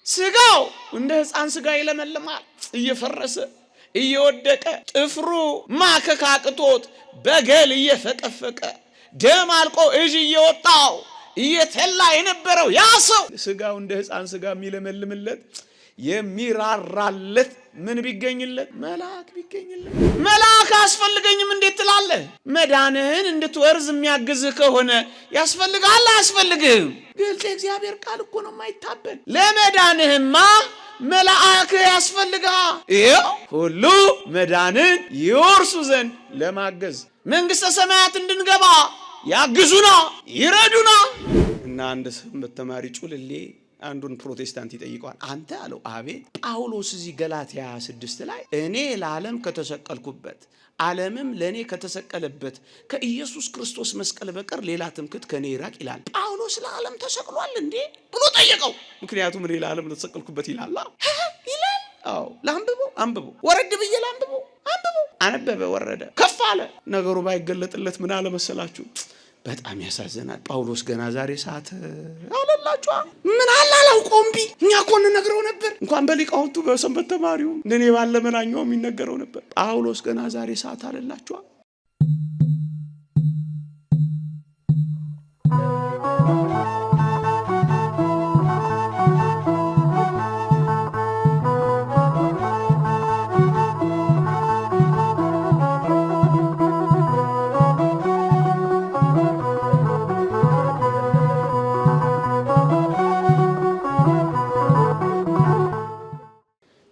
ስጋው እንደ ሕፃን ስጋ ይለመልማል እየፈረሰ እየወደቀ ጥፍሩ ማከክ አቅቶት በገል እየፈቀፈቀ ደም አልቆ እጅ እየወጣው እየተላ የነበረው ያ ሰው ስጋው እንደ ሕፃን ስጋ የሚለመልምለት የሚራራለት ምን ቢገኝለት? መልአክ ቢገኝለት። መልአክ አስፈልገኝም እንዴት ትላለህ? መዳንህን እንድትወርዝ የሚያግዝህ ከሆነ ያስፈልጋል አያስፈልግህም? ግልጽ የእግዚአብሔር ቃል እኮ ነው የማይታበል። ለመዳንህማ መልአክ ያስፈልጋል። ይኸው ሁሉ መዳንን ይወርሱ ዘንድ ለማገዝ መንግሥተ ሰማያት እንድንገባ ያግዙና ይረዱና። እና አንድ ሰንበት ተማሪ ጩልሌ አንዱን ፕሮቴስታንት ይጠይቀዋል። አንተ አለው አቤት። ጳውሎስ እዚህ ገላትያ 6 ላይ እኔ ለዓለም ከተሰቀልኩበት ዓለምም ለእኔ ከተሰቀለበት ከኢየሱስ ክርስቶስ መስቀል በቀር ሌላ ትምክህት ከኔ ይራቅ ይላል። ጳውሎስ ለዓለም ተሰቅሏል እንዴ ብሎ ጠየቀው። ምክንያቱም እኔ ለዓለም ተሰቀልኩበት ይላል ይላል። አዎ ላንብበው፣ አንብበው፣ ወረድ ብዬ ላንብበው፣ አንብበው። አነበበ፣ ወረደ፣ ከፍ አለ። ነገሩ ባይገለጥለት ምን አለ መሰላችሁ? በጣም ያሳዝናል። ጳውሎስ ገና ዛሬ ሰዓት አለላችሁ ምን አላላውቀውም ቢ እኛ እኮ እንነግረው ነበር። እንኳን በሊቃውንቱ በሰንበት ተማሪው እንደኔ ባለ መናኛው የሚነገረው ነበር። ጳውሎስ ገና ዛሬ ሰዓት አለላችሁ።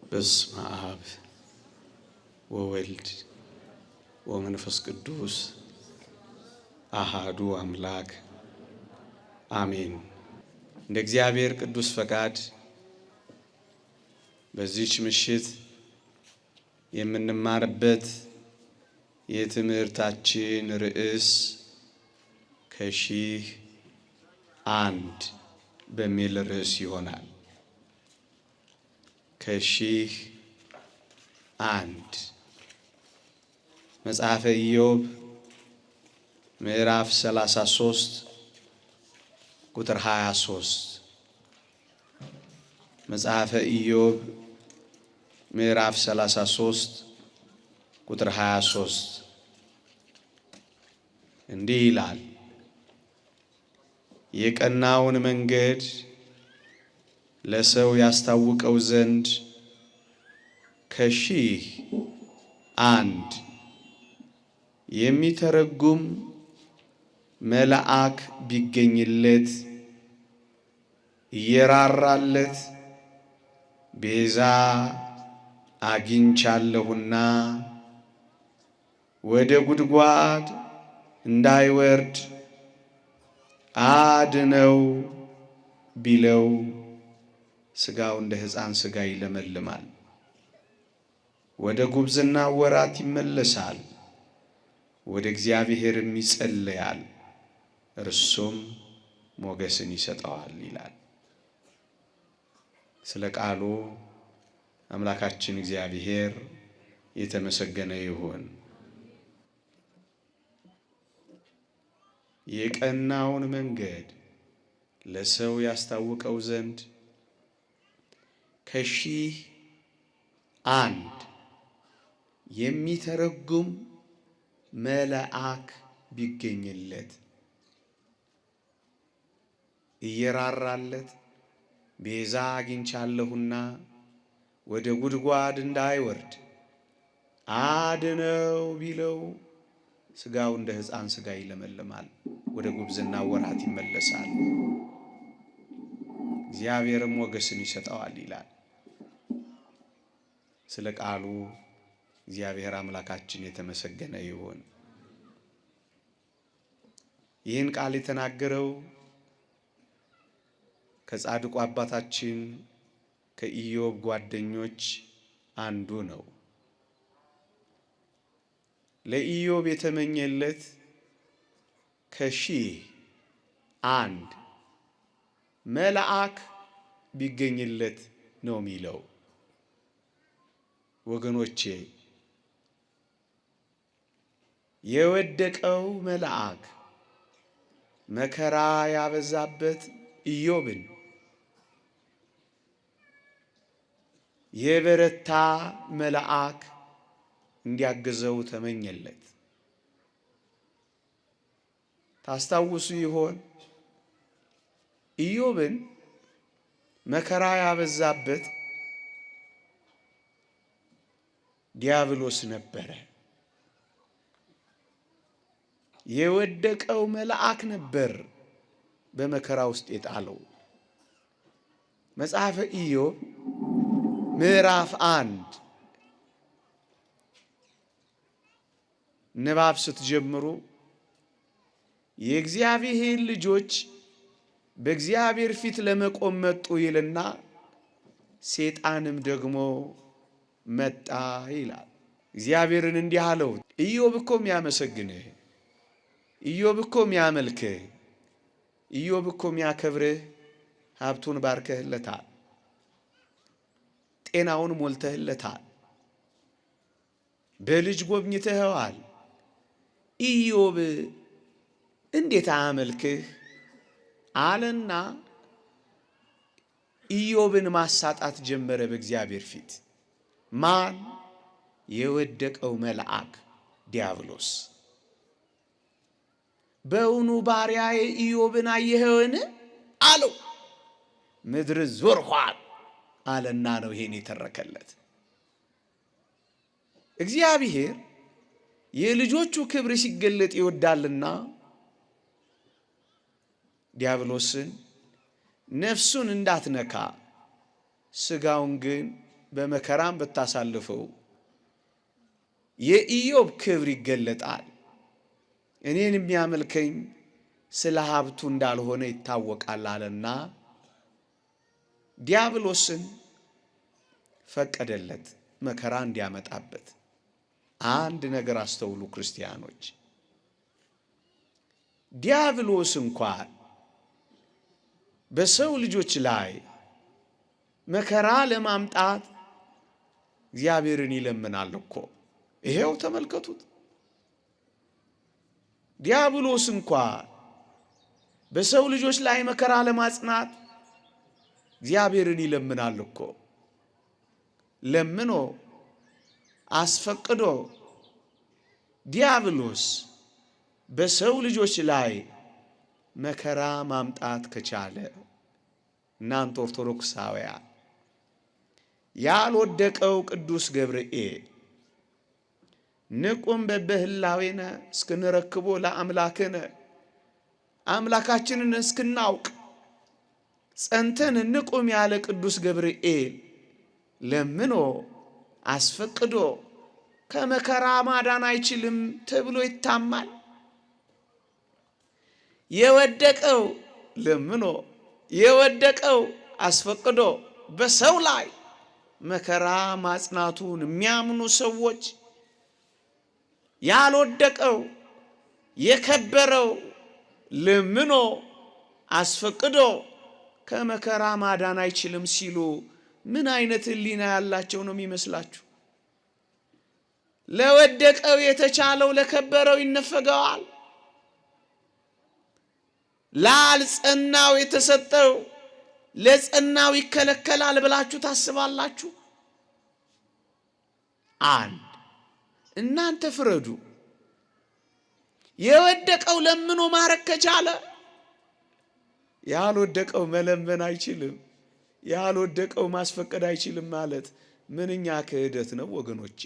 በስመ አብ ወወልድ ወመንፈስ ቅዱስ አሃዱ አምላክ አሜን። እንደ እግዚአብሔር ቅዱስ ፈቃድ በዚህች ምሽት የምንማርበት የትምህርታችን ርዕስ ከሺህ አንድ በሚል ርዕስ ይሆናል። ከሺህ አንድ መጽሐፈ ኢዮብ ምዕራፍ 33 ቁጥር 23። መጽሐፈ ኢዮብ ምዕራፍ 33 ቁጥር 23 እንዲህ ይላል፣ የቀናውን መንገድ ለሰው ያስታውቀው ዘንድ ከሺህ አንድ የሚተረጉም መልአክ ቢገኝለት እየራራለት ቤዛ አግኝቻለሁና ወደ ጉድጓድ እንዳይወርድ አድነው ቢለው ስጋው እንደ ሕፃን ስጋ ይለመልማል፣ ወደ ጉብዝና ወራት ይመለሳል፣ ወደ እግዚአብሔርም ይጸልያል፣ እርሱም ሞገስን ይሰጠዋል ይላል። ስለ ቃሉ አምላካችን እግዚአብሔር የተመሰገነ ይሁን። የቀናውን መንገድ ለሰው ያስታውቀው ዘንድ ከሺህ አንድ የሚተረጉም መልአክ ቢገኝለት እየራራለት ቤዛ አግኝቻለሁና ወደ ጉድጓድ እንዳይወርድ አድነው ቢለው ስጋው እንደ ሕፃን ስጋ ይለመልማል፣ ወደ ጉብዝና ወራት ይመለሳል፣ እግዚአብሔርም ሞገስን ይሰጠዋል ይላል። ስለ ቃሉ እግዚአብሔር አምላካችን የተመሰገነ ይሁን። ይህን ቃል የተናገረው ከጻድቁ አባታችን ከኢዮብ ጓደኞች አንዱ ነው። ለኢዮብ የተመኘለት ከሺህ አንድ መልአክ ቢገኝለት ነው የሚለው። ወገኖቼ የወደቀው መልአክ መከራ ያበዛበት ኢዮብን የበረታ መልአክ እንዲያግዘው ተመኘለት። ታስታውሱ ይሆን? ኢዮብን መከራ ያበዛበት ዲያብሎስ ነበረ። የወደቀው መልአክ ነበር በመከራ ውስጥ የጣለው። መጽሐፈ ኢዮብ ምዕራፍ 1 ንባብ ስትጀምሩ የእግዚአብሔር ልጆች በእግዚአብሔር ፊት ለመቆም መጡ ይልና ሰይጣንም ደግሞ መጣ ይላል። እግዚአብሔርን እንዲህ አለው፣ ኢዮብ እኮ የሚያመሰግንህ፣ ኢዮብ እኮ የሚያመልክህ፣ ኢዮብ እኮ የሚያከብርህ ሀብቱን ባርከህለታል፣ ጤናውን ሞልተህለታል፣ በልጅ ጎብኝተኸዋል። ኢዮብ እንዴት አያመልክህ አለና ኢዮብን ማሳጣት ጀመረ በእግዚአብሔር ፊት። ማን? የወደቀው መልአክ ዲያብሎስ። በእውኑ ባሪያዬ ኢዮብን አየኸውን አለው። ምድር ዞርኋት አለና ነው ይሄን የተረከለት። እግዚአብሔር የልጆቹ ክብር ሲገለጥ ይወዳልና ዲያብሎስን ነፍሱን እንዳትነካ ስጋውን ግን በመከራም ብታሳልፈው የኢዮብ ክብር ይገለጣል። እኔን የሚያመልከኝ ስለ ሀብቱ እንዳልሆነ ይታወቃል አለና ዲያብሎስን ፈቀደለት መከራ እንዲያመጣበት። አንድ ነገር አስተውሉ ክርስቲያኖች፣ ዲያብሎስ እንኳን በሰው ልጆች ላይ መከራ ለማምጣት እግዚአብሔርን ይለምናል እኮ። ይሄው ተመልከቱት። ዲያብሎስ እንኳን በሰው ልጆች ላይ መከራ ለማጽናት እግዚአብሔርን ይለምናል እኮ። ለምኖ አስፈቅዶ ዲያብሎስ በሰው ልጆች ላይ መከራ ማምጣት ከቻለ እናንተ ኦርቶዶክሳውያን ያልወደቀው ቅዱስ ገብርኤል ንቁም በበህላዌነ እስክንረክቦ ለአምላክነ አምላካችንን እስክናውቅ ጸንተን ንቁም ያለ ቅዱስ ገብርኤል ለምኖ አስፈቅዶ ከመከራ ማዳን አይችልም ተብሎ ይታማል። የወደቀው ለምኖ የወደቀው አስፈቅዶ በሰው ላይ መከራ ማጽናቱን የሚያምኑ ሰዎች ያልወደቀው የከበረው ለምኖ አስፈቅዶ ከመከራ ማዳን አይችልም ሲሉ ምን አይነት ሕሊና ያላቸው ነው የሚመስላችሁ? ለወደቀው የተቻለው ለከበረው ይነፈገዋል። ላልጸናው የተሰጠው ለጸናው ይከለከላል ብላችሁ ታስባላችሁ? አንድ እናንተ ፍረዱ። የወደቀው ለምኖ ማረክ ከቻለ ያልወደቀው መለመን አይችልም፣ ያልወደቀው ማስፈቀድ አይችልም ማለት ምንኛ ክህደት ነው ወገኖቼ።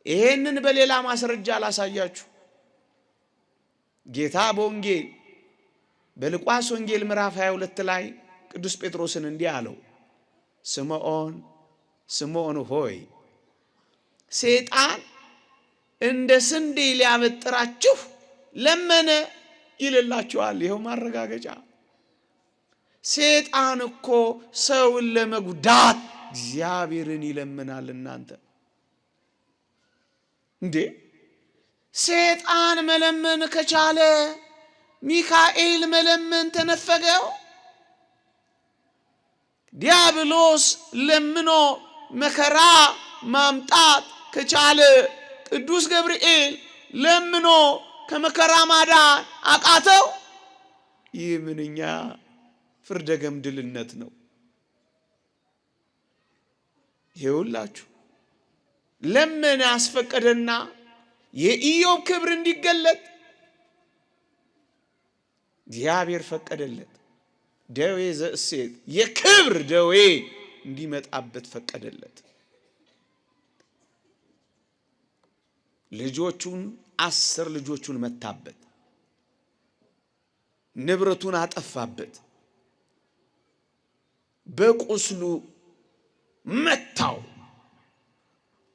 ይሄንን በሌላ ማስረጃ ላሳያችሁ። ጌታ በወንጌል በሉቃስ ወንጌል ምዕራፍ 22 ላይ ቅዱስ ጴጥሮስን እንዲህ አለው፣ ስምዖን ስምዖን ሆይ ሰይጣን እንደ ስንዴ ሊያበጥራችሁ ለመነ ይልላችኋል። ይኸው ማረጋገጫ። ሰይጣን እኮ ሰውን ለመጉዳት እግዚአብሔርን ይለምናል። እናንተ እንዴ ሰይጣን መለመን ከቻለ ሚካኤል መለመን ተነፈገው? ዲያብሎስ ለምኖ መከራ ማምጣት ከቻለ ቅዱስ ገብርኤል ለምኖ ከመከራ ማዳን አቃተው? ይህ ምንኛ ፍርደ ገምድልነት ነው! ይኸውላችሁ ለምን አስፈቀደና የኢዮብ ክብር እንዲገለጥ እግዚአብሔር ፈቀደለት። ደዌ ዘእሴት የክብር ደዌ እንዲመጣበት ፈቀደለት። ልጆቹን 10 ልጆቹን መታበት፣ ንብረቱን አጠፋበት፣ በቁስሉ መታው፣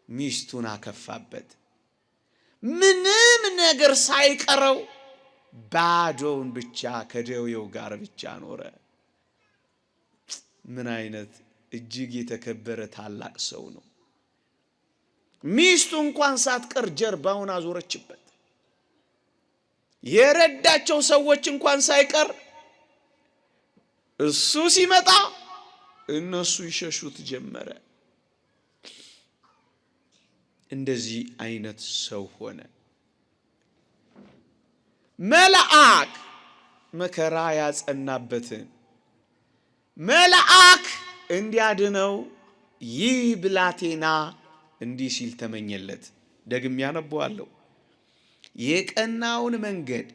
ሚስቱን አከፋበት። ምንም ነገር ሳይቀረው ባዶውን ብቻ ከደዌው ጋር ብቻ ኖረ። ምን አይነት እጅግ የተከበረ ታላቅ ሰው ነው! ሚስቱ እንኳን ሳትቀር ጀርባውን አዞረችበት። የረዳቸው ሰዎች እንኳን ሳይቀር እሱ ሲመጣ እነሱ ይሸሹት ጀመረ። እንደዚህ አይነት ሰው ሆነ። መልአክ መከራ ያጸናበትን መልአክ እንዲያድነው ይህ ብላቴና እንዲህ ሲል ተመኘለት። ደግሜ ያነበዋለሁ። የቀናውን መንገድ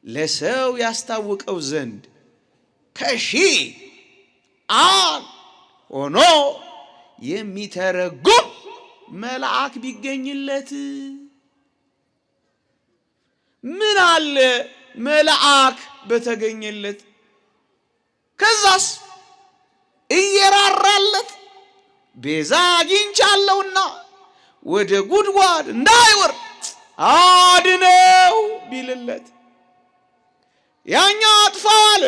ለሰው ያስታውቀው ዘንድ ከሺህ አንድ ሆኖ የሚተረጉም መልአክ ቢገኝለት። ምን አለ መልአክ በተገኘለት። ከዛስ እየራራለት ቤዛ አግኝቻለሁና ወደ ጉድጓድ እንዳይወርድ አድነው ቢልለት፣ ያኛው አጥፋው አለ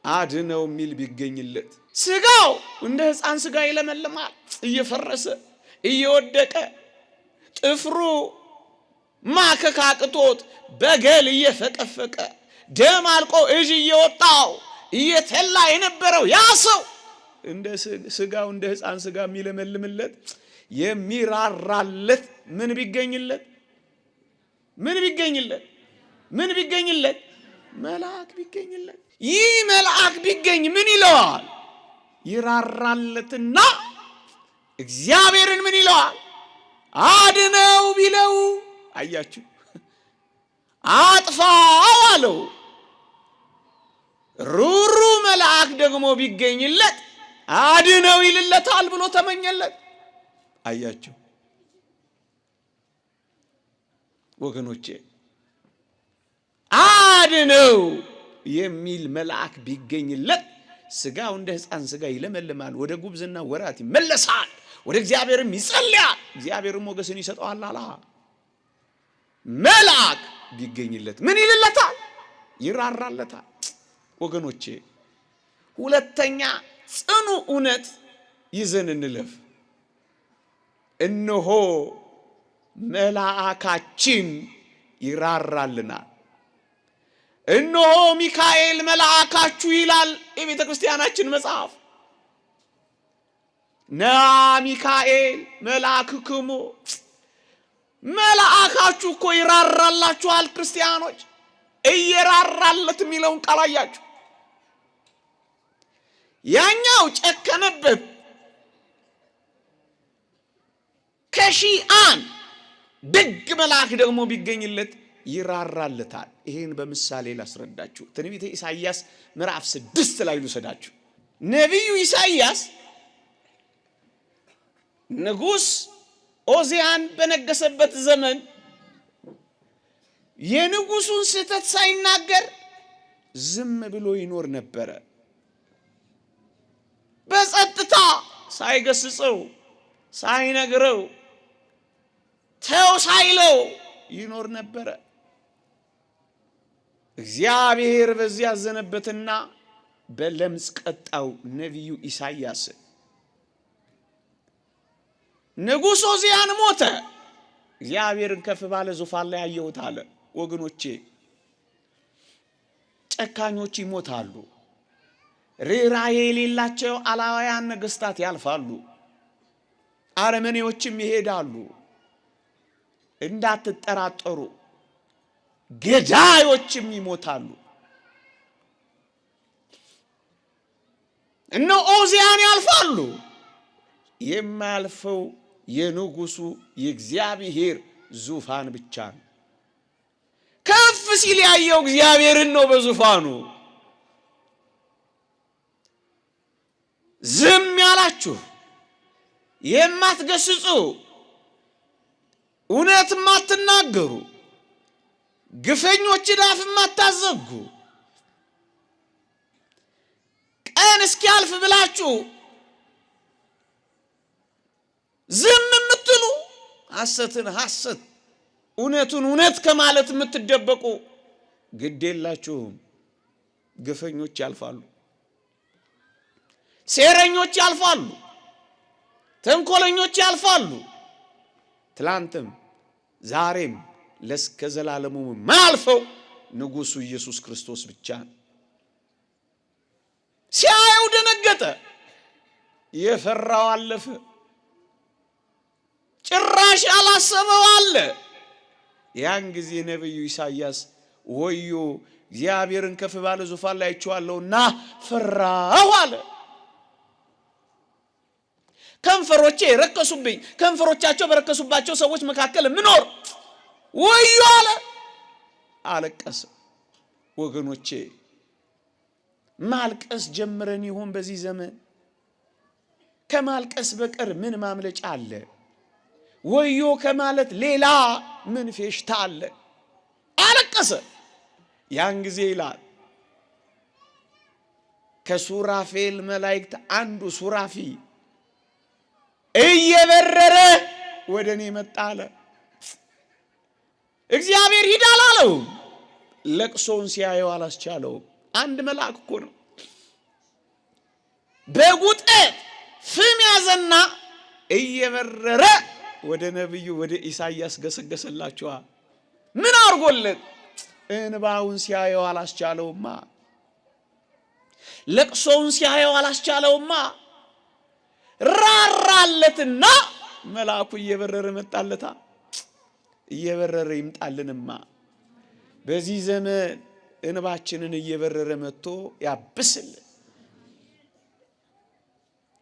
አድነው ሚል ቢገኝለት፣ ስጋው እንደ ሕፃን ስጋ ይለመልማል፣ እየፈረሰ እየወደቀ ጥፍሩ ማከክ አቅቶት በገል እየፈቀፈቀ ደም አልቆ እጅ እየወጣው እየተላ የነበረው ያ ሰው እንደ ስጋው እንደ ሕፃን ስጋ የሚለመልምለት የሚራራለት ምን ቢገኝለት? ምን ቢገኝለት? ምን ቢገኝለት? መልአክ ቢገኝለት። ይህ መልአክ ቢገኝ ምን ይለዋል? ይራራለትና እግዚአብሔርን ምን ይለዋል? አድነው ቢለው፣ አያችሁ፣ አጥፋው አለው። ሩሩ መልአክ ደግሞ ቢገኝለት አድነው ይልለታል ብሎ ተመኘለት። አያችሁ ወገኖቼ፣ አድነው የሚል መልአክ ቢገኝለት ስጋው እንደ ሕፃን ስጋ ይለመልማል፣ ወደ ጉብዝና ወራት ይመለሳል፣ ወደ እግዚአብሔርም ይጸልያል፣ እግዚአብሔርም ሞገስን ይሰጠዋል አላ። መልአክ ቢገኝለት ምን ይልለታል? ይራራለታል። ወገኖቼ ሁለተኛ ጽኑ እውነት ይዘን እንለፍ። እነሆ መልአካችን ይራራልናል። እነሆ ሚካኤል መልአካችሁ ይላል የቤተ ክርስቲያናችን መጽሐፍ። ና ሚካኤል መልአክክሙ፣ መልአካችሁ እኮ ይራራላችኋል። ክርስቲያኖች እየራራለት የሚለውን ቃል አያችሁ። ያኛው ጨከነበት። ከሺህ አንድ ደግ መልአክ ደግሞ ቢገኝለት ይራራለታል። ይሄን በምሳሌ ላስረዳችሁ። ትንቢተ ኢሳይያስ ምዕራፍ 6 ላይ ልውሰዳችሁ። ነቢዩ ኢሳይያስ ንጉሥ ኦዚያን በነገሰበት ዘመን የንጉሱን ስህተት ሳይናገር ዝም ብሎ ይኖር ነበረ። በጸጥታ ሳይገስጸው ሳይነግረው ተው ሳይለው ይኖር ነበረ። እግዚአብሔር በዚያ ያዘነበትና በለምጽ ቀጣው ነቢዩ ኢሳይያስ። ንጉሥ ኦዚያን ሞተ። እግዚአብሔርን ከፍ ባለ ዙፋን ላይ አየሁት አለ። ወገኖቼ ጨካኞች ይሞታሉ። ርኅራኄ የሌላቸው አላውያን ነገሥታት ያልፋሉ። አረመኔዎችም ይሄዳሉ። እንዳትጠራጠሩ፣ ገዳዮችም ይሞታሉ። እነ ኦዚያን ያልፋሉ። የማያልፈው የንጉሱ የእግዚአብሔር ዙፋን ብቻ ነው። ከፍ ሲል ያየው እግዚአብሔርን ነው በዙፋኑ። ዝም ያላችሁ የማትገስጹ እውነት የማትናገሩ ግፈኞችን አፍ የማታዘጉ ቀን እስኪያልፍ ብላችሁ ዝም የምትሉ ሐሰትን ሐሰት እውነቱን እውነት ከማለት የምትደበቁ ግድ የላችሁም። ግፈኞች ያልፋሉ፣ ሴረኞች ያልፋሉ፣ ተንኮለኞች ያልፋሉ። ትላንትም ዛሬም ለእስከ ዘላለሙ ማያልፈው ንጉሱ ኢየሱስ ክርስቶስ ብቻ ነው። ሲያየው ደነገጠ፣ የፈራው አለፈ፣ ጭራሽ ያላሰበው አለ። ያን ጊዜ ነብዩ ኢሳይያስ ወዮ እግዚአብሔርን ከፍ ባለ ዙፋን ላይ አይቼዋለሁና ፈራሁ አለ። ከንፈሮቼ ረከሱብኝ፣ ከንፈሮቻቸው በረከሱባቸው ሰዎች መካከል ምኖር ወዮ አለ፣ አለቀሰ። ወገኖቼ ማልቀስ ጀምረን ይሆን በዚህ ዘመን? ከማልቀስ በቀር ምን ማምለጫ አለ? ወዮ ከማለት ሌላ ምን ፌሽታ አለ? አለቀሰ። ያን ጊዜ ይላል ከሱራፌል መላእክት አንዱ ሱራፊ እየበረረ ወደ እኔ መጣ አለ። እግዚአብሔር ሂድ አላለው። ለቅሶውን ሲያየው አላስቻለው። አንድ መልአክ እኮ ነው። በጉጠት ፍም ያዘና እየበረረ ወደ ነብዩ ወደ ኢሳይያስ ገሰገሰላቸዋል። ምን አርጎለት? እንባውን ሲያየው አላስቻለውማ። ለቅሶውን ሲያየው አላስቻለውማ። ራራለትና መልአኩ እየበረረ መጣለታ። እየበረረ ይምጣልንማ። በዚህ ዘመን እንባችንን እየበረረ መጥቶ ያብስልን።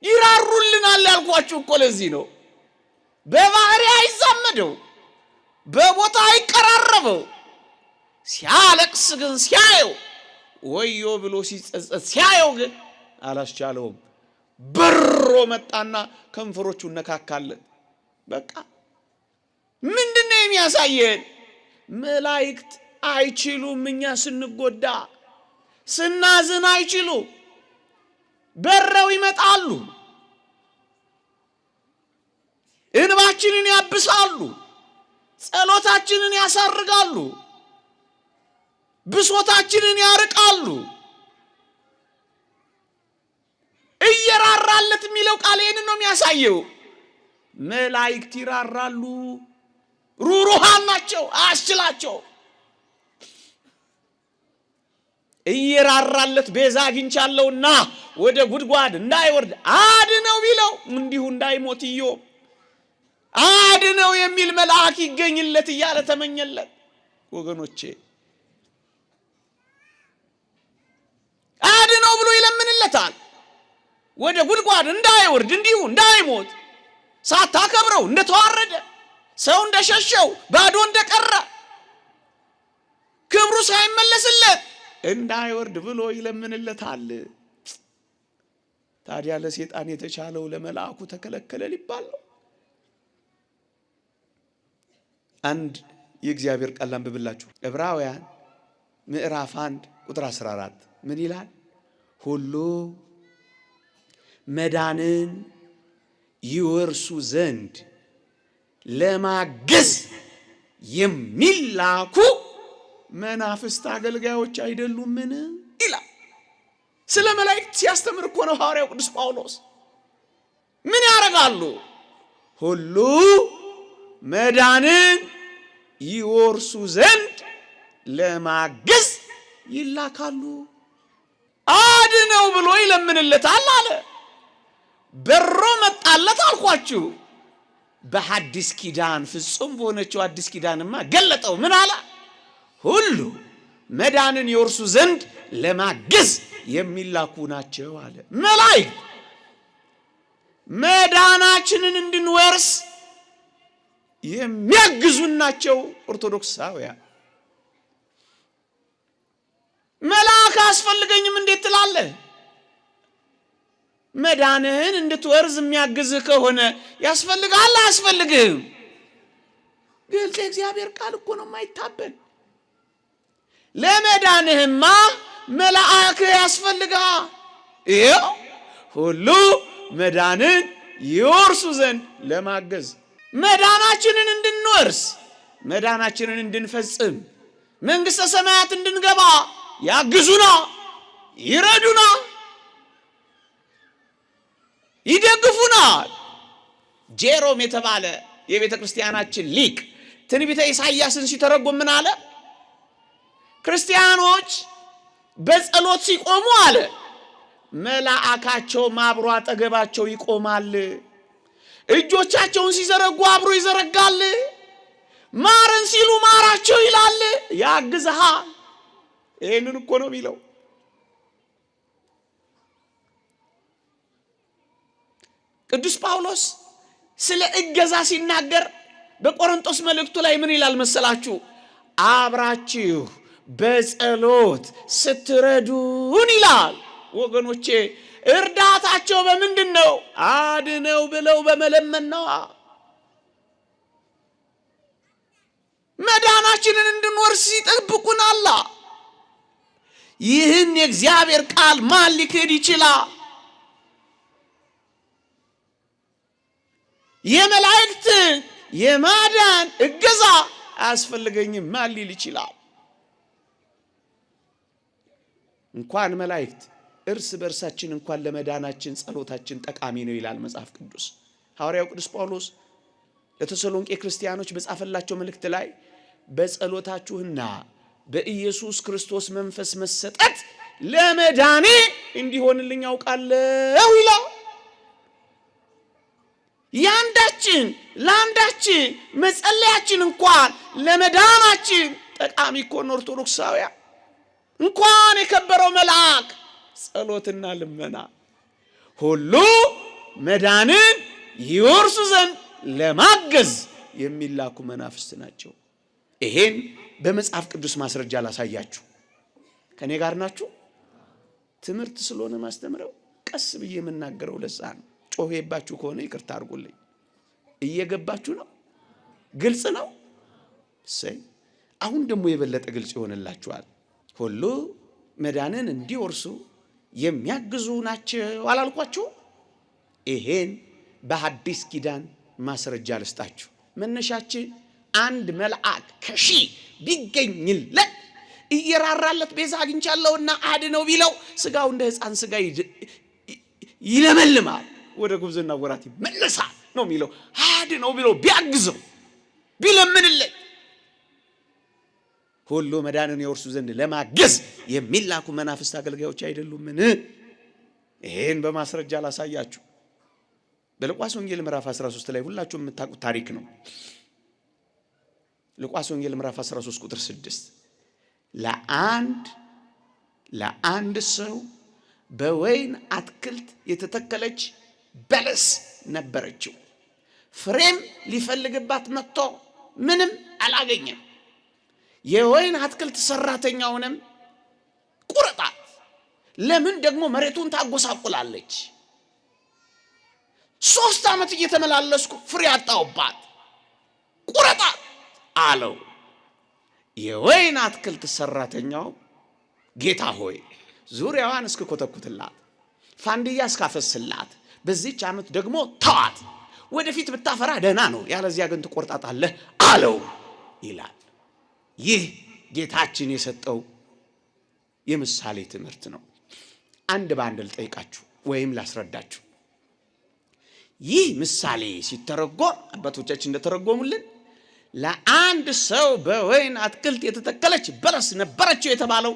ይራሩልናል ያልኳችሁ እኮ ለዚህ ነው። በባህሪ አይዛመደው፣ በቦታ አይቀራረበው። ሲያለቅስ ግን ሲያየው ወዮ ብሎ ሲጸጸት ሲያየው ግን አላስቻለውም። በሮ መጣና ከንፈሮቹን ነካካለን። በቃ ምንድነው የሚያሳየን? መላእክት አይችሉም። እኛ ስንጎዳ ስናዝን አይችሉ፣ በረው ይመጣሉ፣ እንባችንን ያብሳሉ፣ ጸሎታችንን ያሳርጋሉ፣ ብሶታችንን ያርቃሉ። እየራራለት የሚለው ቃል ይህንን ነው የሚያሳየው። መላእክት ይራራሉ፣ ሩሩሃን ናቸው፣ አያስችላቸው። እየራራለት ቤዛ አግኝቻለሁና ወደ ጉድጓድ እንዳይወርድ አድነው ቢለው እንዲሁ እንዳይሞት ኢዮብ አድነው የሚል መልአክ ይገኝለት እያለ ተመኘለት። ወገኖቼ አድነው ብሎ ይለምንለታል። ወደ ጉድጓድ እንዳይወርድ እንዲሁ እንዳይሞት ሳታከብረው እንደተዋረደ ሰው እንደሸሸው ባዶ እንደቀረ ክብሩ ሳይመለስለት እንዳይወርድ ብሎ ይለምንለታል። ታዲያ ለሰይጣን የተቻለው ለመልአኩ ተከለከለ ሊባል ነው? አንድ የእግዚአብሔር ቃል አንብብላችሁ። ዕብራውያን ምዕራፍ 1 ቁጥር 14 ምን ይላል? ሁሉ መዳንን ይወርሱ ዘንድ ለማገዝ የሚላኩ መናፍስት አገልጋዮች አይደሉምን ይላል። ስለ መላእክት ሲያስተምር እኮ ነው ሐዋርያው ቅዱስ ጳውሎስ። ምን ያደርጋሉ? ሁሉ መዳንን ይወርሱ ዘንድ ለማገዝ ይላካሉ። አድነው ብሎ ይለምንለታል አለ። በሮ መጣለት አልኳችሁ። በሐዲስ ኪዳን ፍጹም በሆነችው አዲስ ኪዳንማ ገለጠው። ምን አለ? ሁሉ መዳንን ይወርሱ ዘንድ ለማገዝ የሚላኩ ናቸው አለ። መላእክት መዳናችንን እንድንወርስ የሚያግዙን ናቸው ኦርቶዶክሳውያን። መልአክ አያስፈልገኝም እንዴት ትላለህ? መዳንህን እንድትወርስ የሚያግዝህ ከሆነ ያስፈልጋል አያስፈልግህም? ግልጽ የእግዚአብሔር ቃል እኮ ነው የማይታበል። ለመዳንህማ መልአክ ያስፈልጋል። ይኸው ሁሉ መዳንን ይወርሱ ዘንድ ለማገዝ መዳናችንን እንድንወርስ መዳናችንን እንድንፈጽም መንግሥተ ሰማያት እንድንገባ ያግዙና ይረዱና ይደግፉናል። ጄሮም የተባለ የቤተ ክርስቲያናችን ሊቅ ትንቢተ ኢሳይያስን ሲተረጎም ምን አለ? ክርስቲያኖች በጸሎት ሲቆሙ አለ መልአካቸው አብሮ አጠገባቸው ይቆማል። እጆቻቸውን ሲዘረጉ አብሮ ይዘረጋል። ማረን ሲሉ ማራቸው ይላል። ያግዝሃል። ይሄንን እኮ ነው የሚለው። ቅዱስ ጳውሎስ ስለ እገዛ ሲናገር በቆሮንቶስ መልእክቱ ላይ ምን ይላል መሰላችሁ? አብራችሁ በጸሎት ስትረዱን ይላል። ወገኖቼ እርዳታቸው በምንድን ነው? አድነው ብለው በመለመን ነው። መዳናችንን እንድንወርስ ይጠብቁናል። ይህን የእግዚአብሔር ቃል ማን ሊክድ ይችላል? የመላእክት የማዳን እገዛ አያስፈልገኝም ማን ሊል ይችላል? እንኳን መላእክት እርስ በርሳችን እንኳን ለመዳናችን ጸሎታችን ጠቃሚ ነው ይላል መጽሐፍ ቅዱስ። ሐዋርያው ቅዱስ ጳውሎስ ለተሰሎንቄ ክርስቲያኖች በጻፈላቸው መልእክት ላይ በጸሎታችሁና በኢየሱስ ክርስቶስ መንፈስ መሰጠት ለመዳኔ እንዲሆንልኝ አውቃለሁ ይላል። ያንዳችን ለአንዳችን መጸለያችን እንኳን ለመዳናችን ጠቃሚ እኮ ነው ኦርቶዶክሳውያን። እንኳን የከበረው መልአክ ጸሎትና ልመና ሁሉ መዳንን ይወርሱ ዘንድ ለማገዝ የሚላኩ መናፍስት ናቸው። ይሄን በመጽሐፍ ቅዱስ ማስረጃ ላሳያችሁ። ከኔ ጋር ናችሁ? ትምህርት ስለሆነ ማስተምረው ቀስ ብዬ የምናገረው ለዛ ነው። ጮሄባችሁ ከሆነ ይቅርታ አድርጉልኝ። እየገባችሁ ነው? ግልጽ ነው? እሰይ። አሁን ደግሞ የበለጠ ግልጽ ይሆንላችኋል። ሁሉ መዳንን እንዲወርሱ የሚያግዙ ናቸው አላልኳችሁ? ይሄን በሐዲስ ኪዳን ማስረጃ ልስጣችሁ። መነሻችን አንድ መልአክ ከሺህ ቢገኝለት እየራራለት ቤዛ አግኝቻለሁና አድነው ቢለው ስጋው እንደ ሕፃን ስጋ ይለመልማል፣ ወደ ጉብዝና ወራት ይመለሳል ነው የሚለው። አድነው ቢለው ቢያግዘው ቢለምንለት ሁሉ መዳንን የወርሱ ዘንድ ለማገዝ የሚላኩ መናፍስት አገልጋዮች አይደሉምን? ይሄን በማስረጃ ላሳያችሁ። በሉቃስ ወንጌል ምዕራፍ 13 ላይ ሁላችሁም የምታውቁት ታሪክ ነው። ሉቃስ ወንጌል ምዕራፍ 13 ቁጥር 6 ለአንድ ሰው በወይን አትክልት የተተከለች በለስ ነበረችው። ፍሬም ሊፈልግባት መጥቶ ምንም አላገኘም። የወይን አትክልት ሰራተኛውንም ቁረጣት፣ ለምን ደግሞ መሬቱን ታጎሳቁላለች? 3 ዓመት እየተመላለስኩ ፍሬ አጣሁባት፣ ቁረጣት አለው። የወይን አትክልት ሰራተኛው ጌታ ሆይ ዙሪያዋን እስክኮተኩትላት ፋንድያ እስካፈስላት በዚህች ዓመት ደግሞ ተዋት፣ ወደፊት ብታፈራ ደህና ነው፣ ያለዚያ ግን ትቆርጣታለህ አለው ይላል። ይህ ጌታችን የሰጠው የምሳሌ ትምህርት ነው። አንድ በአንድ ልጠይቃችሁ ወይም ላስረዳችሁ። ይህ ምሳሌ ሲተረጎም አባቶቻችን እንደተረጎሙልን ለአንድ ሰው በወይን አትክልት የተተከለች በለስ ነበረችው የተባለው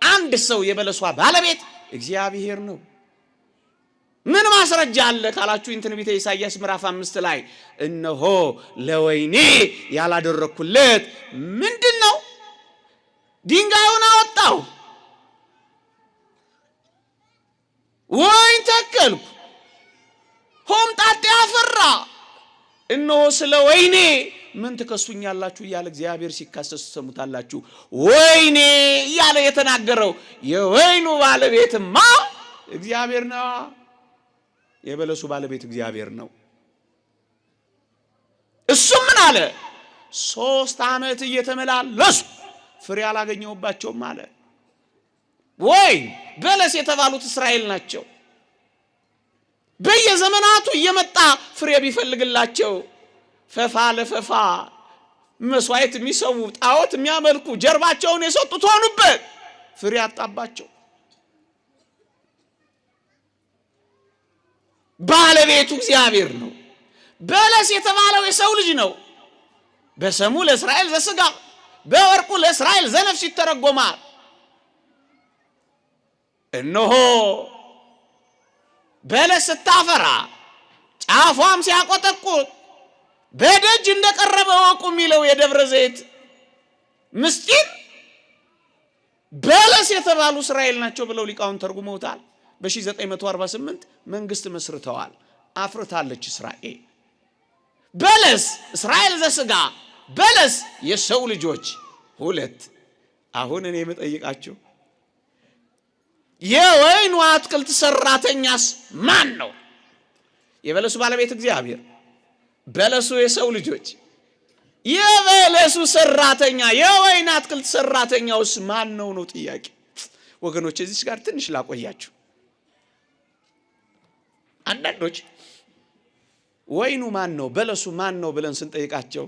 አንድ ሰው የበለሷ ባለቤት እግዚአብሔር ነው። ምን ማስረጃ አለ ካላችሁ ትንቢተ ኢሳይያስ ምዕራፍ 5 ላይ እነሆ ለወይኔ ያላደረኩለት ምንድን ነው? ድንጋዩን አወጣው፣ ወይን ተከልኩ፣ ሆምጣጤ አፈራ። እነሆ ስለ ወይኔ ምን ትከሱኛላችሁ እያለ እግዚአብሔር ሲካሰስ ሰሙታላችሁ። ወይኔ እያለ የተናገረው የወይኑ ባለቤትማ እግዚአብሔር ነው። የበለሱ ባለቤት እግዚአብሔር ነው። እሱም ምን አለ? 3 ዓመት እየተመላለሱ ፍሬ አላገኘሁባቸውም አለ። ወይን በለስ የተባሉት እስራኤል ናቸው። በየዘመናቱ እየመጣ ፍሬ ቢፈልግላቸው ፈፋ ለፈፋ መስዋዕት የሚሰዉ ጣዖት የሚያመልኩ ጀርባቸውን የሰጡት ሆኑበት። ፍሬ አጣባቸው። ባለቤቱ እግዚአብሔር ነው። በለስ የተባለው የሰው ልጅ ነው። በሰሙ ለእስራኤል ዘሥጋ በወርቁ ለእስራኤል ዘነፍስ ይተረጎማል። እነሆ በለስ ስታፈራ ጫፏም ሲያቆጠቁጥ በደጅ እንደቀረበ ወቁ የሚለው የደብረ ዘይት ምስጢር በለስ የተባሉ እስራኤል ናቸው ብለው ሊቃውንት ተርጉመውታል። በ1948 መንግስት መስርተዋል። አፍርታለች እስራኤል። በለስ እስራኤል ዘሥጋ፣ በለስ የሰው ልጆች 2። አሁን እኔ የምጠይቃችሁ የወይኑ አትክልት ሰራተኛስ ማን ነው? የበለሱ ባለቤት እግዚአብሔር፣ በለሱ የሰው ልጆች። የበለሱ ሰራተኛ የወይን አትክልት ሰራተኛውስ ማን ነው ነው ጥያቄ። ወገኖች እዚህ ጋር ትንሽ ላቆያችሁ። አንዳንዶች ወይኑ ማን ነው በለሱ ማን ነው ብለን ስንጠይቃቸው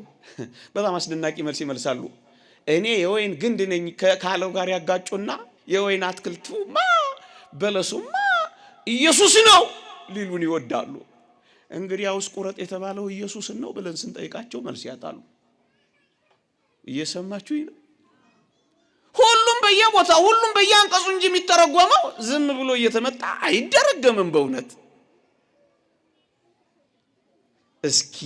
በጣም አስደናቂ መልስ ይመልሳሉ። እኔ የወይን ግንድ ነኝ ካለው ጋር ያጋጩና የወይን አትክልቱማ በለሱማ ኢየሱስ ነው ሊሉን ይወዳሉ። እንግዲያውስ ቁረጥ የተባለው ኢየሱስን ነው ብለን ስንጠይቃቸው መልስ ያጣሉ። እየሰማችሁኝ ነው? ሁሉም በየቦታው ሁሉም በየአንቀጹ እንጂ የሚተረጎመው ዝም ብሎ እየተመጣ አይደረገምም። በእውነት እስኪ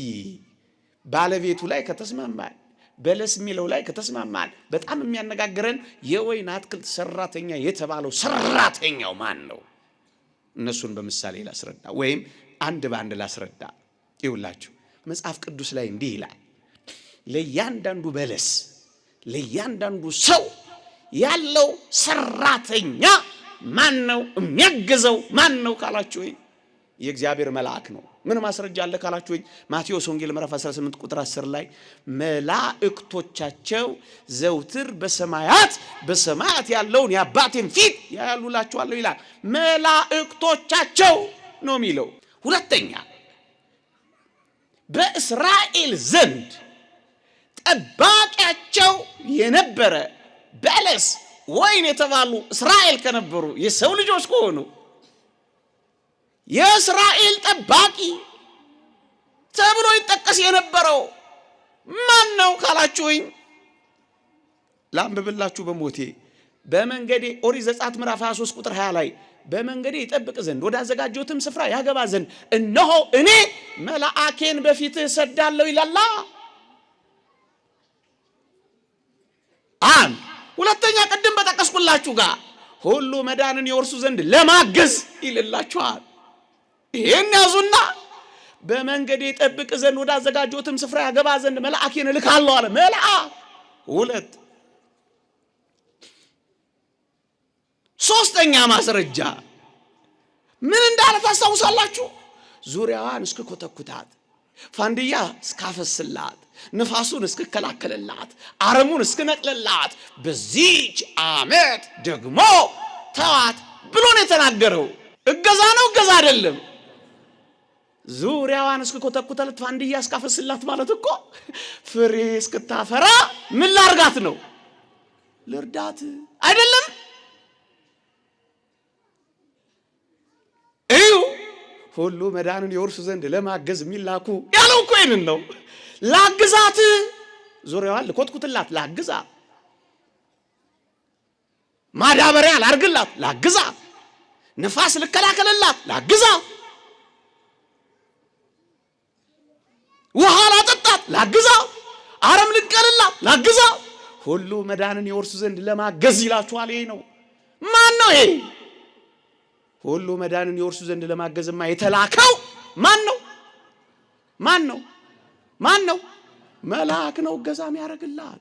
ባለቤቱ ላይ ከተስማማን በለስ የሚለው ላይ ከተስማማን በጣም የሚያነጋግረን የወይን አትክልት ሰራተኛ የተባለው ሰራተኛው ማን ነው? እነሱን በምሳሌ ላስረዳ ወይም አንድ በአንድ ላስረዳ። ይውላችሁ መጽሐፍ ቅዱስ ላይ እንዲህ ይላል፣ ለእያንዳንዱ በለስ ለእያንዳንዱ ሰው ያለው ሰራተኛ ማን ነው? የሚያገዘው ማን ነው ካላችሁ የእግዚአብሔር መልአክ ነው። ምን ማስረጃ አለ ካላችሁ ማቴዎስ ወንጌል ምዕራፍ 18 ቁጥር 10 ላይ መላእክቶቻቸው ዘውትር በሰማያት ያለውን የአባቴን ፊት ያያሉላችኋለሁ ይላል። መላእክቶቻቸው ነው የሚለው። ሁለተኛ በእስራኤል ዘንድ ጠባቂያቸው የነበረ በለስ ወይን የተባሉ እስራኤል ከነበሩ የሰው ልጆች ከሆኑ የእስራኤል ጠባቂ ተብሎ ይጠቀስ የነበረው ማን ነው ካላችሁኝ ላንብብላችሁ በሞቴ በመንገዴ ኦሪት ዘጸአት ምዕራፍ 23 ቁጥር 20 ላይ በመንገዴ ይጠብቅ ዘንድ ወደ አዘጋጀሁትም ስፍራ ያገባ ዘንድ እነሆ እኔ መልአኬን በፊትህ እሰዳለሁ ይላል። ሁለተኛ ቅድም በጠቀስኩላችሁ ጋር ሁሉ መዳንን የወርሱ ዘንድ ለማገዝ ይልላችኋል። ይሄን ያዙና በመንገዴ ይጠብቅ ዘንድ ወደ አዘጋጀሁትም ስፍራ ያገባ ዘንድ መልአኬን እልካለሁ አለ። መልአክ 2 ሶስተኛ ማስረጃ ምን እንዳለ ታስታውሳላችሁ? ዙሪያዋን እስክኮተኩታት ፋንድያ እስካፈስላት ንፋሱን እስክከላከልላት አረሙን እስክነቅልላት በዚች ዓመት ደግሞ ተዋት ብሎ ነው የተናገረው። እገዛ ነው እገዛ አይደለም። ዙሪያዋን እስክኮተኩታት ፋንድያ እስካፈስላት ማለት እኮ ፍሬ እስክታፈራ ምን ላርጋት ነው? ልርዳት አይደለም? ሁሉ መዳንን የወርሱ ዘንድ ለማገዝ የሚላኩ ያለው እኮ ይሄንን ነው። ላግዛት፣ ዙሪያዋን ልኮትኩትላት፣ ላግዛ፣ ማዳበሪያ ላርግላት፣ ላግዛ፣ ንፋስ ልከላከልላት፣ ላግዛ፣ ውሃ ላጠጣት፣ ላግዛ፣ አረም ልቀልላት፣ ላግዛ። ሁሉ መዳንን የወርሱ ዘንድ ለማገዝ ይላችኋል። ይሄ ነው። ማን ነው ይሄ? ሁሉ መዳንን የወርሱ ዘንድ ለማገዝማ የተላከው ማን ነው? መልአክ ነው እገዛም ያደርግላት።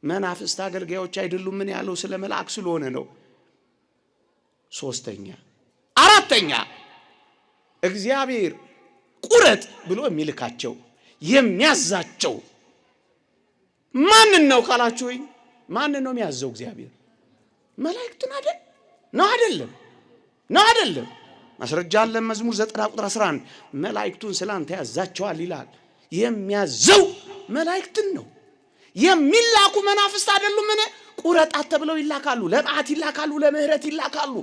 መናፍስት አገልጋዮች አይደሉም። ምን ያለው ስለ መልአክ ስለሆነ ነው። ሶስተኛ አራተኛ እግዚአብሔር ቁረጥ ብሎ የሚልካቸው የሚያዛቸው ማንን ነው ካላችሁኝ፣ ማንን ነው የሚያዘው? እግዚአብሔር መላእክትን አይደል? ነው አይደለም? ማስረጃ አለ። መዝሙር 90 ቁጥር 11 መላእክቱን ስላንተ ያዛቸዋል ይላል። የሚያዘው መላእክትን ነው። የሚላኩ መናፍስት አይደሉም። ምን ቁረጣት ተብለው ይላካሉ፣ ለጣት ይላካሉ፣ ለምህረት ይላካሉ።